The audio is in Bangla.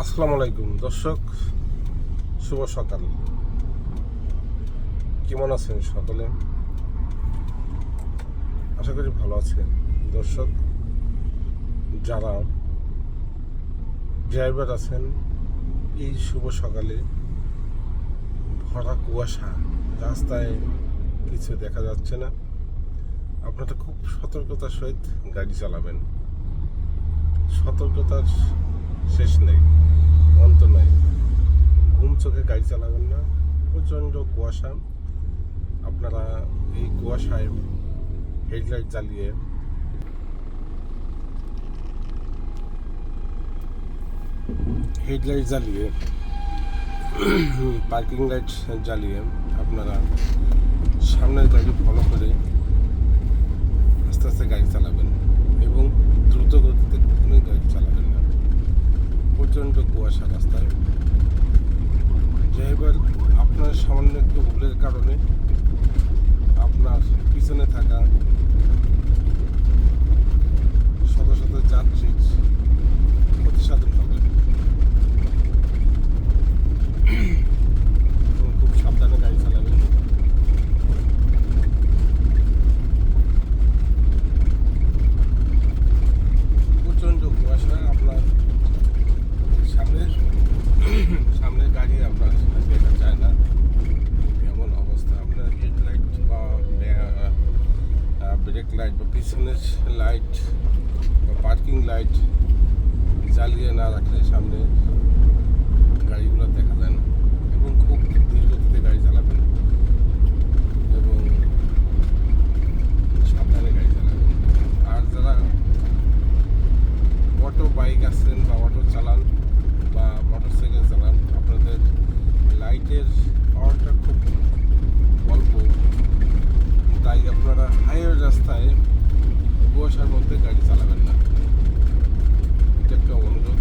আসসালামু আলাইকুম দর্শক, শুভ সকাল। কেমন আছেন সকলে? আশা করি ভালো আছেন। দর্শক, যারা ড্রাইভার আছেন, এই শুভ সকালে ভরা কুয়াশা, রাস্তায় কিছু দেখা যাচ্ছে না, আপনারা খুব সতর্কতার সহিত গাড়ি চালাবেন। সতর্কতার শেষ নেই, অন্ত নাই। ঘুম চোখে গাড়ি চালাবেন না। প্রচণ্ড কুয়াশা, আপনারা এই কুয়াশায় হেডলাইট জ্বালিয়ে পার্কিং লাইট জ্বালিয়ে আপনারা সামনের গাড়ি ফলো করে আস্তে আস্তে গাড়ি চালাবেন এবং দ্রুত গতিতে কখনোই গাড়ি চালাবেন না। প্রচণ্ড কুয়াশা রাস্তায়। ড্রাইভার আপনার সামান্য একটু ভুলের কারণে আপনার পিছনে থাকা শত শত যাত্রীর ক্ষতি সাধন হবে। খুব সাবধানে গাড়ি চালাবেন। প্রচণ্ড কুয়াশা, আপনার সামনের গাড়ি আপনার দেখা যায় না, এমন অবস্থা। আপনার হেডলাইট বা ব্রেক লাইট বা পিছনের লাইট বা পার্কিং লাইট জ্বালিয়ে না রাখলে সামনে গাড়িগুলো দেখা যায় না এবং খুব ধীর গতিতে গাড়ি চালাবেন এবং সাবধানে গাড়ি চালাবেন। আর যারা অটো বাইক আছেন বা অটো চালান বা মোটর সাইকেল চালান, আপনাদের লাইটের পাওয়ারটা খুব অল্প, তাই আপনারা হাইওয়ে রাস্তায় কুয়াশার মধ্যে গাড়ি চালাবেন না। এটা একটা অনুরোধ।